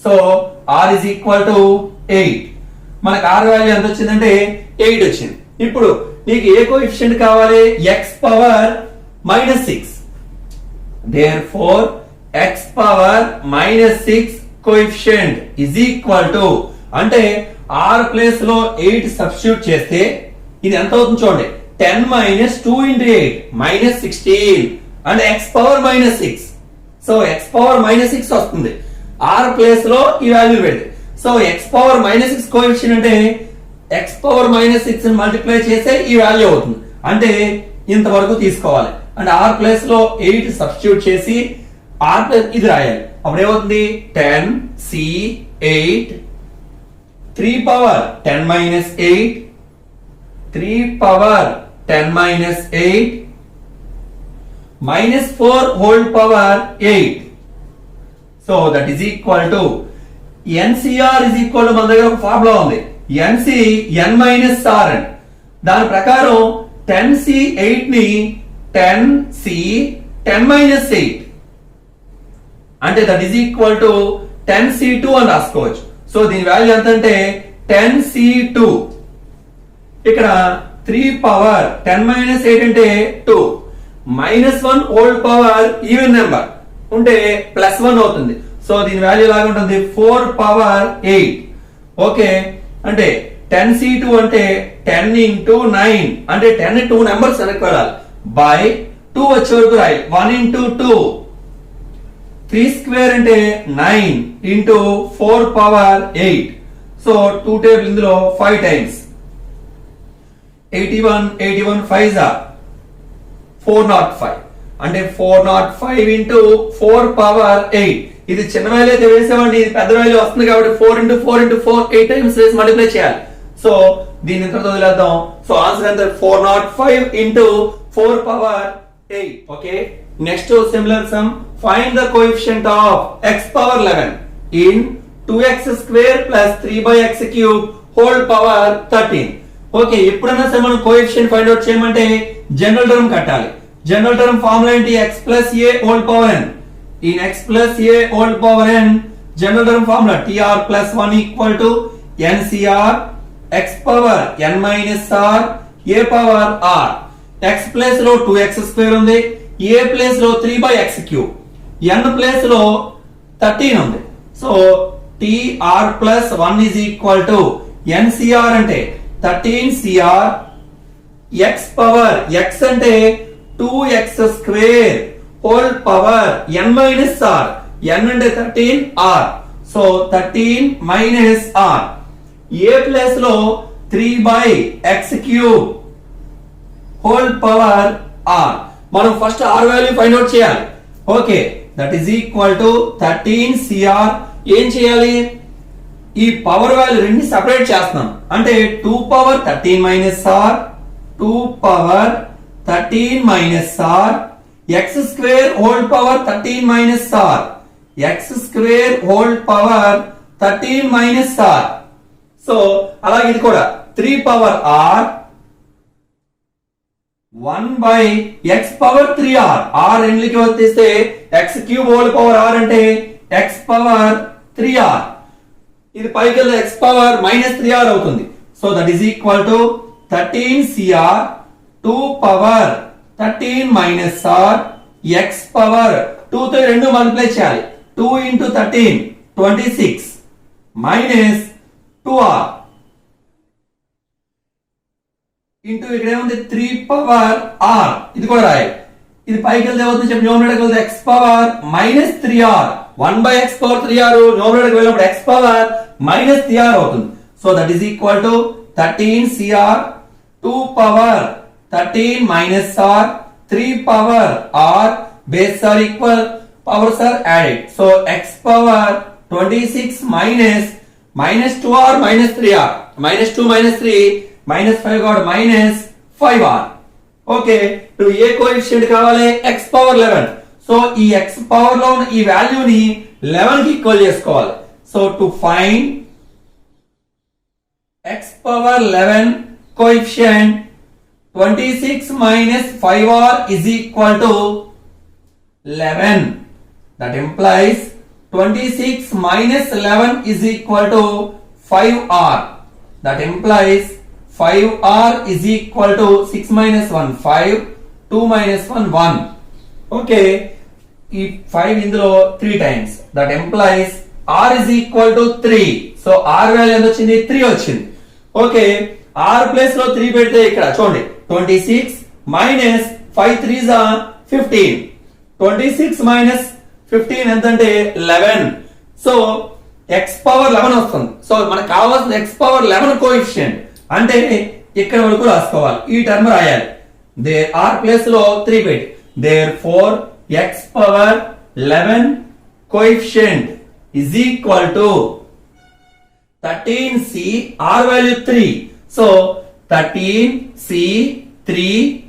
So r 8. మనకి r వాల్యూ ఎంత వచ్చిందంటే 8 వచ్చింది. ఇప్పుడు నీకు ఏ కోఎఫిషియంట్ కావాలి? x power -6. therefore x power -6 coefficient అంటే r ప్లేస్ లో 8 సబ్స్టిట్యూట్ చేస్తే ఇది ఎంత అవుతుంది చూడండి. 10 - 2 × 8 -16 అంటే x power -6. So x power -6 వస్తుంది. r ప్లేస్ లో ఈ వాల్యూ పెడితే సో x పవర్ -6 కోఎఫిషియంట్ అంటే x పవర్ -6 ని మల్టిప్లై చేస్తే ఈ వాల్యూ అవుతుంది. అంటే ఇంతవరకు తీసుకోవాలి. అంటే r ప్లేస్ లో 8 సబ్స్టిట్యూట్ చేసి r ప్లస్ ఇది రాయాలి. అప్పుడు ఏమవుతుంది? 10 c8 3 power 10 - 8 3 power 10 minus 8 minus 4 whole power 8. So that is equal to NCR is equal to మన దగ్గర ఒక ఫార్ములా ఉంది NC n minus R అని. దాని ప్రకారం 10C 8 ని 10C 10 minus 8 అంటే that is equal to 10C2 అని రాసుకోవచ్చు. సో దీని వాల్యూ ఎంత అంటే 10C2. ఇక్కడ 3 పవర్ 10 మైనస్ 8 అంటే 2 minus 1 whole power even number ఉంటే ప్లస్ 1 అవుతుంది. సో దీని వాల్యూ లాగా ఉంటుంది 4 పవర్ 8. ఓకే అంటే 10C2 అంటే 10 into 9 అంటే 10 2 నెంబర్స్ వెనక్కి వెళ్ళాలి బై 2 వచ్చే వరకు రాయాలి 1 into 2 3 స్క్వేర్ అంటే 9 into 4 పవర్ 8. సో 2 టేబుల్ ఇందులో 5 టైమ్స్ 81 5 405 అంటే 405 into 4 పవర్ 8. ఇది చిన్న వాల్యూ అయితే వేసామండి, ఇది పెద్ద వాల్యూ వస్తుంది కాబట్టి 4 into 4 into 4 8 టైమ్స్ వేసి మల్టిప్లై చేయాలి. సో దీన్ని ఇంతతో వదిలేద్దాం. సో ఆన్సర్ ఎంత 405 into 4 power 8. Okay next similar some find the coefficient of x power 11 in 2x square plus 3x cube whole power 13. Okay ఎప్పుడైనా సరే మనం కోఎఫిషియంట్ ఫైండ్ అవుట్ చేయమంటే general term కట్టాలి. జనరల్ టర్మ్ ఫార్ములా ఏంటి x plus a whole power n. in x plus a whole power n general term formula tr plus 1 equal to ncr x power n minus r a power r. x place లో 2x square ఉంది, a place లో 3x cube, n place లో 13 ఉంది. So tr plus 1 is equal to ncr అంటే 13cr x power x అంటే 2x square whole power n minus r. n అంటే 13r. So 13 minus r. a place లో 3x cube whole power r. మనం first r value find out చేయాలి. Okay that is equal to 13cr. ఏం చేయాలి, ఈ power value రెండు separate చేస్తున్నాం అంటే 2 power 13 minus r 2 power 13 minus r x square whole power 13 minus r x square whole power 13 minus r. So అలాగే ఇది కూడా 3 power r 1 by x power 3r. r రెండుకి వర్తిస్తే x cube whole power r అంటే x power 3r. ఇది పైకి వెళ్తే x power minus 3r అవుతుంది. So that is equal to 13cr 2 power 13 minus r x power 2 తో రెండు మల్టిప్లై చేయాలి 2 into 13 26 మైనస్ 2r ఇంటూ ఇక్కడ ఏముంది 3 పవర్ r. ఇది కూడా రాయాలి. ఇది పైకి వెళ్తే అవుతుంది చెప్పి న్యూమరేటర్ వెళ్తే x power minus 3r 1 by x power 3r numerator వెళ్ళినప్పుడు x పవర్ మైనస్ 3r అవుతుంది. So that is equal to 13cr 2 power 13 minus r 3 power r base are equal powers are added. So x power 26 minus 2r minus 3r minus 2 minus 3 minus 5 కాబట్టి minus 5r. Okay ఇప్పుడు ఏ coefficient కావాలి x power 11. So ఈ x power లో ఉన్న ఈ వాల్యూని 11 కి ఈక్వల్ చేసుకోవాలి. So to find x power 11 coefficient 26 minus 5r is equal to 11. That implies 26 minus 11 is equal to 5r. That implies 5r is equal to 6 minus 1 5, 2 minus 1 1. Okay, ఈ 5 ఇందులో 3 times. That implies r is equal to 3. So r value ఎంత వచ్చింది 3 వచ్చింది. Okay r place లో 3 పెడితే ఇక్కడ చూడండి 26 minus 5 3s are 15. 26 minus 15 ఎంత అంటే 11. సో x పవర్ 11 వస్తుంది. సో మనకు కావాల్సిన x పవర్ 11 కోఎఫిషియంట్ అంటే ఇక్కడ వరకు రాసుకోవాలి. ఈ టర్మ్ రాయాలి. దేర్ r ప్లేస్ లో 3 పెట్టి therefore x power 11 coefficient is equal to 13c r value 3. So 13c 3,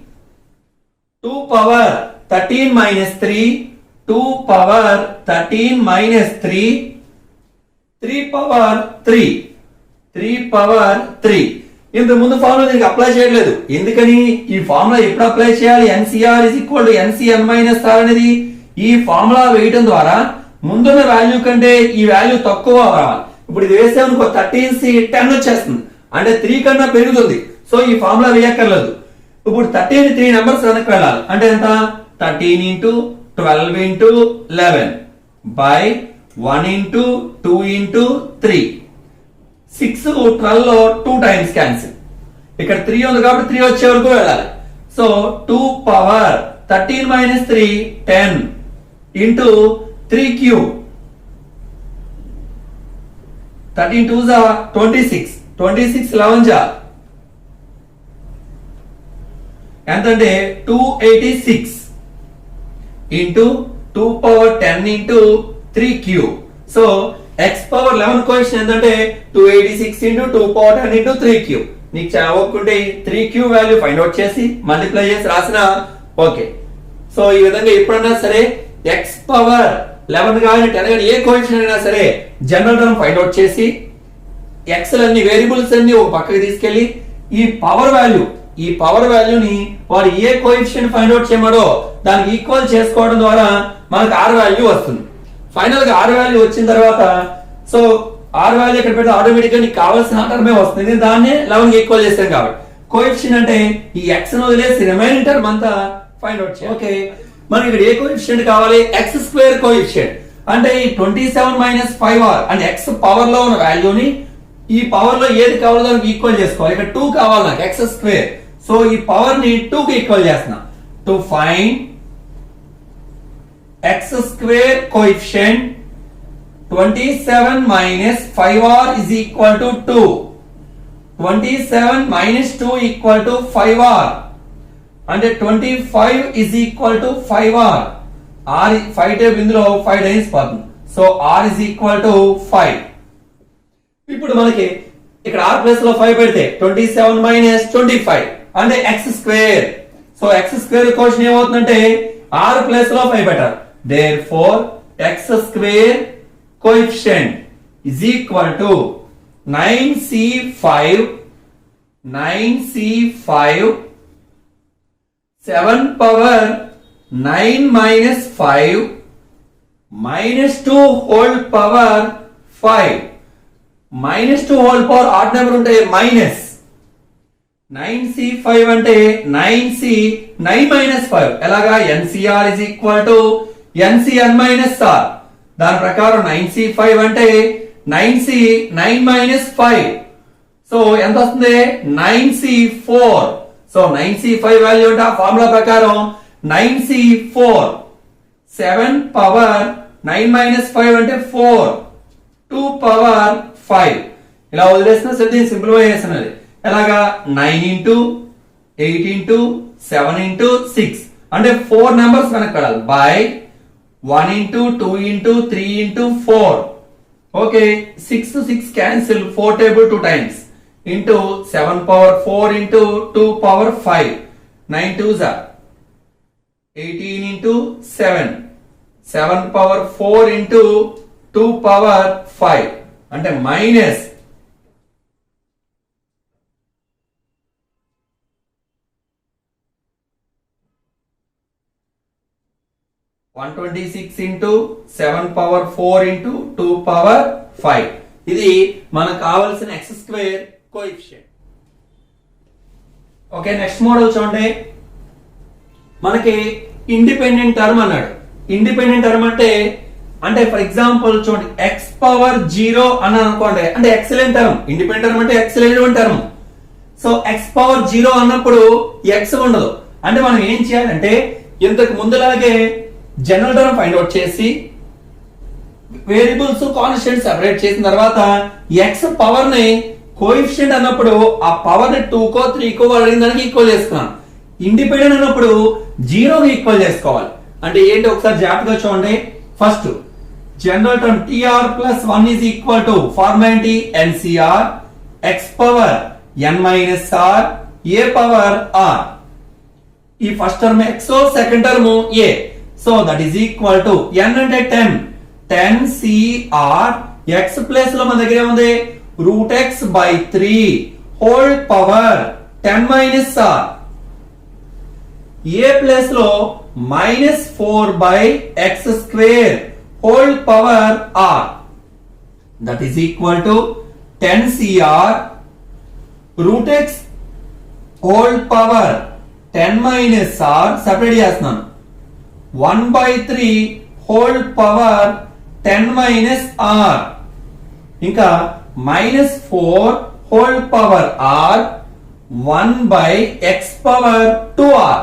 2 power 13 minus 3, 2 power 13 minus 3, 3 power 3, 3 power 3. ఇంత ముందు ఫార్ములా దీనికి అప్లై చేయలేదు. ఎందుకని? ఈ ఫార్ములా ఎప్పుడు అప్లై చేయాలి? NCR is equal to NCN minus R అనేది ఈ ఫార్ములా వేయడం ద్వారా ముందున్న వాల్యూ కంటే ఈ వాల్యూ తక్కువ రావాలి. ఇప్పుడు ఇది వేస్తే అనుకో 13C 10 వచ్చేస్తుంది, అంటే 3 కన్నా పెరుగుతుంది. సో ఈ ఫార్ములా వేయక్కర్లేదు. ఇప్పుడు 13 3 నెంబర్స్ వెనక్కి వెళ్ళాలి. అంటే ఎంత? 13 into 12 into 11 by 1 into 2 into 3. 6 12 లో 2 టైమ్స్ క్యాన్సిల్. ఇక్కడ 3 ఉంది కాబట్టి 3 వచ్చే వరకు వెళ్ళాలి. So 2 power 13 minus 3 10 into 3 cube. 13 2s are 26. 26 11 జా ఎంతంటే 286 into 2 power 10 into 3 cube. So x power 11 coefficient ఎంతంటే 286 into 2 power 10 into 3 cube. నీకు చావకుంటే 3 cube వాల్యూ ఫైండ్ అవుట్ చేసి మల్టిప్లై చేసి రాసిన ఓకే. సో ఈ విధంగా ఎప్పుడన్నా సరే x పవర్ 11 కానీ 10 కానీ ఏ కోఎఫిషియంట్ అయినా సరే జనరల్ టర్మ్ ఫైండ్ అవుట్ చేసి x లన్నీ వేరియబుల్స్ అన్ని ఒక పక్కకి తీసుకెళ్లి ఈ పవర్ వాల్యూని వాడు ఏ కోఎఫిషియంట్ ఫైండ్ అవుట్ చేయమడో దానికి ఈక్వల్ చేసుకోవడం ద్వారా మనకు r వాల్యూ వస్తుంది. ఫైనల్ గా r వాల్యూ వచ్చిన తర్వాత సో r వాల్యూ ఇక్కడ పెడితే ఆటోమేటిక్ గా నీకు కావాల్సిన టర్మే వస్తుంది. దాన్నే 11 కి ఈక్వల్ చేస్తాం కాబట్టి కోఎఫిషియంట్ అంటే ఈ x ను వదిలేసి రిమైనింగ్ టర్మ్ అంతా ఫైండ్ అవుట్ చేయాలి. ఓకే, మనకి ఇక్కడ ఏ కోఎఫిషియంట్ కావాలి? x square coefficient. అంటే ఈ 27 మైనస్ 5r అంటే x పవర్ లో ఉన్న వాల్యూని ఈ పవర్ లో ఏది కావాలో దానికి ఈక్వల్ చేసుకోవాలి. ఇక్కడ 2 కావాలి నాకు x స్క్వేర్. సో ఈ పవర్ ని 2 కి ఈక్వల్ చేస్తున్నా. To find x square coefficient 27 minus 5r is equal to 2. 27 minus 2 equal to 5r. అంటే 25 is equal to 5r. r 5 table ఇందులో 5 టైమ్స్ పోతుంది. So r is equal to 5. ఇప్పుడు మనకి ఇక్కడ r ప్లస్ లో 5 పెడితే 27 minus 25 అంటే x square. So x square question ఏమవుతుందంటే r ప్లస్ లో 5 పెట్టాలి. Therefore x square coefficient is equal to 9c5 7 power 9 minus 5 minus 2 whole power 5. minus 2 whole power odd number ఉంటే minus 9c5 అంటే 9c 9 minus 5 ఎలాగా NCR is equal to NCN minus R. దాని ప్రకారం 9c5 అంటే 9c 9 minus 5. So ఎంత వస్తుంది? 9c4. So 9c5 value అంటే ఆ ఫార్ములా ప్రకారం 9c4 7 పవర్ 9 minus 5 అంటే 4 2 పవర్ 5. ఇలా వదిలేసిన సరే దీన్ని సింప్లిఫై చేస్తున్నది ఎలాగా 9 into 8 into 7 into 6 అంటే 4 నెంబర్స్ వెనక్కి వెళ్ళాలి by 1 into 2 into 3 into 4. Okay, 6 to 6 cancel 4 table 2 times into 7 power 4 into 2 power 5. 9 2s are 18 into 7. 7 power 4 into 2 power 5 అంటే minus 126 into 7 power 4 into 2 power 5. ఇది మనకు కావాల్సిన x square coefficient. Okay, next model చూడండి. మనకి independent term అన్నాడు. Independent term అంటే for example చూడండి x power 0 అన్నాను అనుకోండి, అంటే ఎక్సలెంట్ టర్మ్. ఇండిపెండెంట్ టర్మ్ అంటే excellent term. So x power 0 అన్నప్పుడు x ఉండదు. అంటే మనం ఏం చేయాలంటే ఇంతకు ముందులాగే జనరల్ టర్మ్ ఫైండ్ అవుట్ చేసి వేరియబుల్స్ కాన్స్టెంట్ సెపరేట్ చేసిన తర్వాత x పవర్ ని కోఎఫిషియంట్ అన్నప్పుడు ఆ పవర్ ని 2 కో 3 కో అడిగిన దానికి ఈక్వల్ చేసుకున్నాం. ఇండిపెండెంట్ అన్నప్పుడు 0 కి ఈక్వల్ చేసుకోవాలి. అంటే ఏంటి ఒకసారి జాగ్రత్తగా చూడండి. First general term tr plus 1 is equal to formality NCR x power n minus r a power r. ఈ first term x second term a. So that is equal to n అంటే 10 cr x place లో మన దగ్గర ఏముంది root x by 3 whole power 10 minus r. a place లో minus 4 by x square whole power r. That is equal to 10 cr root x whole power 10 minus r separate చేస్తున్నాను 1 by 3 whole power 10 minus r. ఇంకా minus 4 whole power r 1 by x power 2r.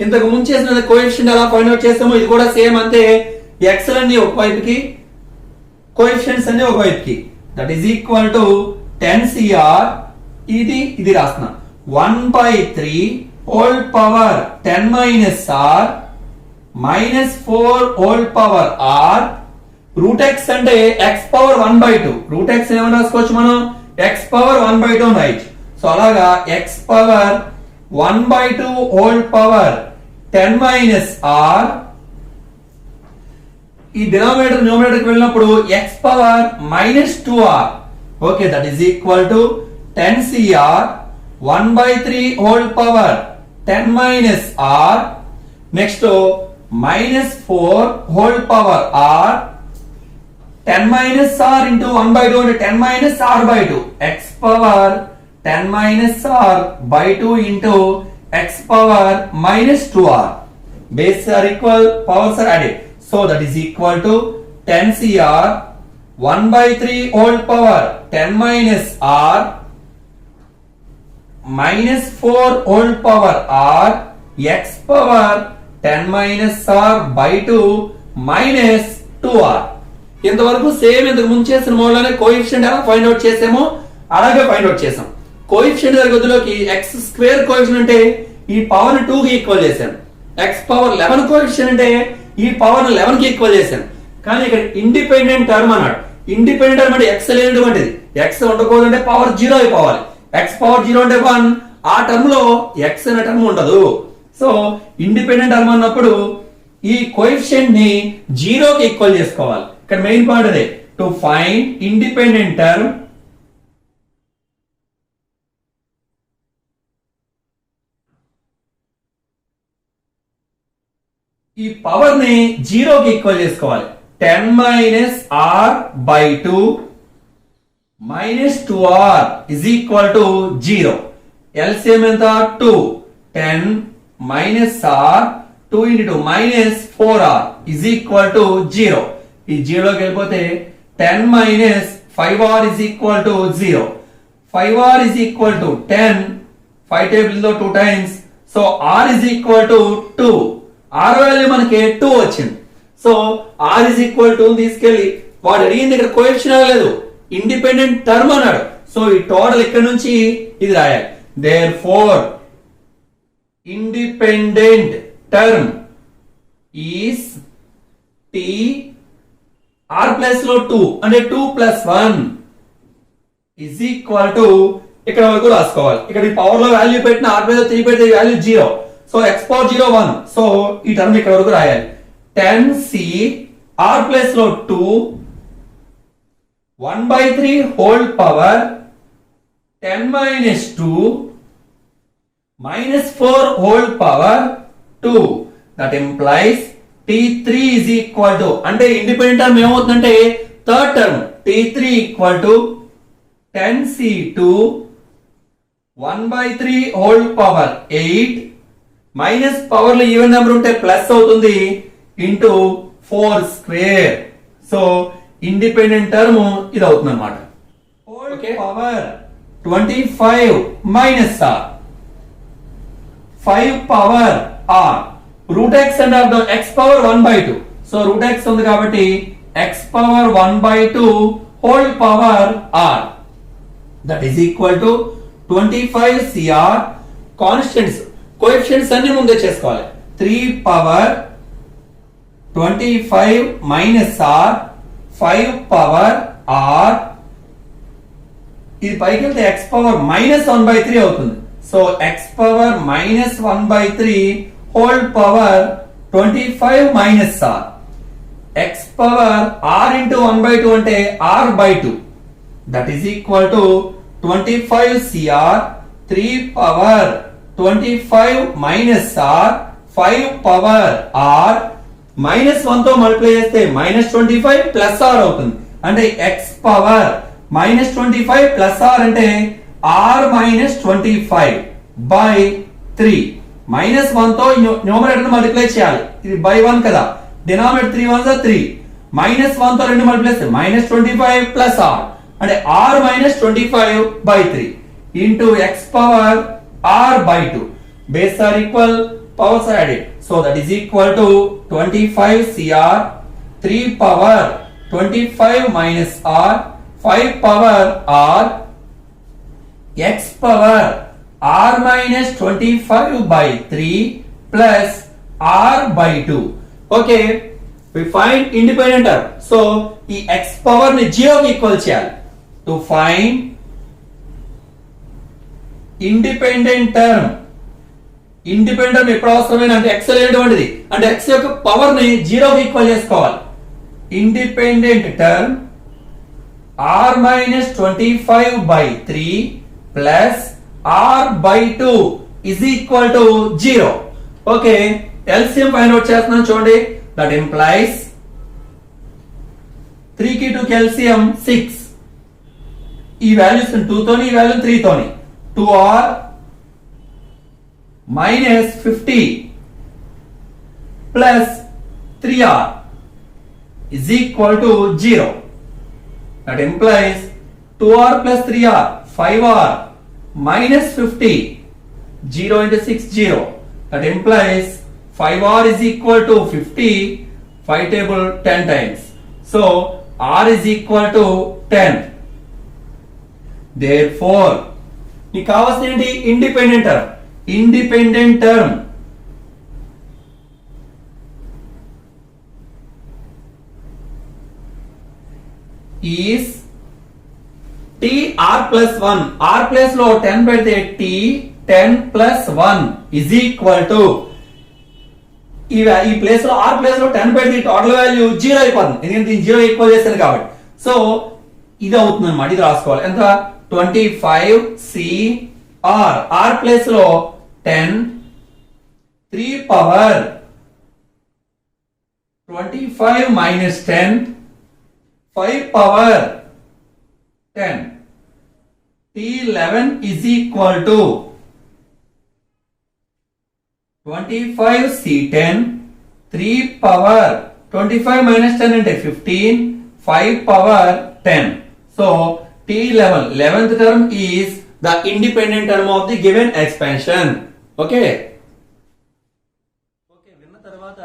ఇంతకు ముందు చేసిన coefficient ఎలా find out చేస్తామో ఇది కూడా same అంతే. x లన్నీ ఒక వైపుకి కోఎఫిషియంట్స్ అన్ని ఒక వైపుకి. That is equal to 10 cr ఇది రాస్తున్నా 1 by 3 whole power 10 minus r minus 4 whole power r. Root x అంటే x power 1 by 2. Root x ఏమని రాసుకోవచ్చు మనం x పవర్ 1 బై 2 అని రాయొచ్చు. సో అలాగా x power 1 by 2 whole power 10 minus r. ఈ డినామినేటర్ న్యూమరేటర్ కి వెళ్ళినప్పుడు x power minus 2r. Okay, that is equal to 10 cr 1 by 3 whole power 10 minus r. Next minus 4 whole power r 10 minus r into 1 by 2 అంటే 10 minus r by 2 x power 10 minus r by 2 into x power minus 2r. Base are equal, powers are added. So that is equal to 10 cr 1 by 3 whole power 10 minus r minus 4 whole power r x power 10 minus r by 2 minus 2r. ఇంతవరకు same ఇంతకు ముందు చేసిన మోడ్లోనే coefficient ఎలా find out చేసామో అలాగే find out చేసాం. Coefficient దగ్గరలోకి x స్క్వేర్ కోఎఫిషియంట్ అంటే ఈ పవర్ 2 కి ఈక్వల్ చేశాను. x పవర్ 11 కోఎఫిషియంట్ అంటే ఈ పవర్ 11 కి ఈక్వల్ చేశాను. కానీ ఇక్కడ ఇండిపెండెంట్ టర్మ్ అన్నాడు. ఇండిపెండెంట్ టర్మ్ అంటే x లేనటువంటిది. x ఉండకూడదంటే పవర్ 0 అయిపోవాలి. x పవర్ 0 అంటే 1. ఆ టర్మ్ లో x అనే టర్మ్ ఉండదు. సో ఇండిపెండెంట్ టర్మ్ అన్నప్పుడు ఈ కోఎఫిషియంట్ ని 0 కి ఈక్వల్ చేసుకోవాలి. ఇక్కడ మెయిన్ పాయింట్ అదే, టు ఫైండ్ ఇండిపెండెంట్ టర్మ్ ఈ పవర్ ని 0 కి ఈక్వల్ చేసుకోవాలి. 10 minus r by 2 minus 2r is equal to 0. LCM ఎంత 2. 10 minus r 2 into minus 4r is equal to 0. ఈ 0 కి వెళ్ళిపోతే 10 minus 5r is equal to 0. 5r is equal to 10. 5 table లో 2 times. So r is equal to 2. r value మనకి 2 వచ్చింది. So r is equal to తీసుకెళ్ళి వాడు అడిగింది ఇక్కడ కోఎఫిషియంట్ లేదు, ఇండిపెండెంట్ టర్మ్ అన్నాడు. సో ఈ టోటల్ ఇక్కడ నుంచి ఇది రాయాలి. Therefore independent term is t r plus లో 2 అంటే 2 ప్లస్ 1 ఇజ్ ఈక్వల్ టు ఇక్కడ వరకు రాసుకోవాలి. ఇక్కడ ఈ పవర్ లో వాల్యూ పెట్టిన r ప్లస్ 3 పెడితే value 0. So x power 0 1. So ఈ టర్మ్ ఇక్కడ వరకు రాయాలి. 10c r ప్లస్ లో 2 1 by 3 whole power 10 minus 2 minus 4 whole power 2. That implies t3 is equal to అంటే ఇండిపెండెంట్ టర్మ్ ఏమవుతుందంటే third term t3 equal to 10c2 1 by 3 whole power 8 minus power లో even number ఉంటే plus అవుతుంది into 4 square. So independent term ఇది అవుతుంది అనమాట. Whole power 25 minus r 5 power r root x అంటే అర్థం x power 1 by 2. So root x ఉంది కాబట్టి x power 1 by 2 whole power r. That is equal to 25 cr. Constants coefficients అన్ని ముందే చేసుకోవాలి. 3 power 25 minus r 5 power r. ఇది పైకి వెళ్తే x పవర్ మైనస్ 1 బై 3 అవుతుంది. So x power minus 1 by 3 whole power 25 minus r. X power r into 1 by 2 ante r by 2. That is equal to 25 cr 3 power 25 minus r 5 power r minus 1 తో multiply చేస్తే minus 25 plus r అవుతుంది. అంటే x power minus 25 plus r అంటే r minus 25 by 3. minus 1 తో numerator multiply చేయాలి. ఇది by 1 కదా. Denominator 3 1 3. minus 1 తో రెండు మల్టిప్లై చేస్తే minus 25 plus r అంటే r minus 25 by 3 into x power r by 2. Base are equal, powers are added. So that is equal to 25 cr 3 power 25 minus r 5 power r x power r minus 25 by 3 plus r by 2. Okay, we find independent term. So ఈ x power ని 0 కి equal చేయాలి. To find independent term. Independent term ఎప్పుడు అవసరమైన అంటే x లేనటువంటిది అంటే x యొక్క పవర్ ని 0 కి ఈక్వల్ చేసుకోవాలి. Independent term r minus 25 by 3 plus r by 2 is equal to 0. Okay, LCM find out చేస్తున్నాను చూడండి. దట్ ఇంప్లైస్ 3 కి 2 కి LCM 6. ఈ వాల్యూస్ 2 తోని ఈ వాల్యూ 3 తోని 2r minus 50 plus 3r is equal to 0. That implies 2r plus 3r 5r minus 50. 0 into 6 0. That implies 5r is equal to 50. 5 table 10 times. So r is equal to 10. Therefore నీకు కావాల్సిన ఏంటి? Independent term. Independent term is t r plus 1. r place లో 10 పెడితే t 10 plus 1 is equal to ఈ place లో r place లో 10 పెడితే total value 0 అయిపోతుంది. ఎందుకంటే దీన్ని 0 ఈక్వల్ చేస్తాను కాబట్టి. సో ఇది అవుతుంది అన్నమాట. ఇది రాసుకోవాలి. ఎంత? 25 c r. r ప్లేస్ లో 10 3 power 25 minus 10 5 power 10 t11 is equal to 25 c10 3 power 25 minus 10 అంటే 15 5 power 10. So t11 11th term is the independent term of the given expansion. Okay, విన్న తర్వాత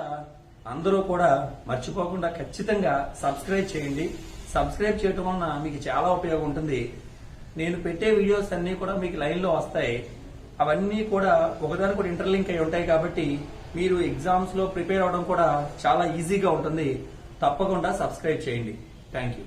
అందరూ కూడా మర్చిపోకుండా ఖచ్చితంగా సబ్స్క్రైబ్ చేయండి. సబ్స్క్రైబ్ చేయడం వలన మీకు చాలా ఉపయోగం ఉంటుంది. నేను పెట్టే వీడియోస్ అన్ని కూడా మీకు లైన్ లో వస్తాయి. అవన్నీ కూడా ఒకదానికి కూడా ఇంటర్లింక్ అయి ఉంటాయి కాబట్టి మీరు ఎగ్జామ్స్ లో ప్రిపేర్ అవడం కూడా చాలా ఈజీగా ఉంటుంది. తప్పకుండా సబ్స్క్రైబ్ చేయండి. Thank you.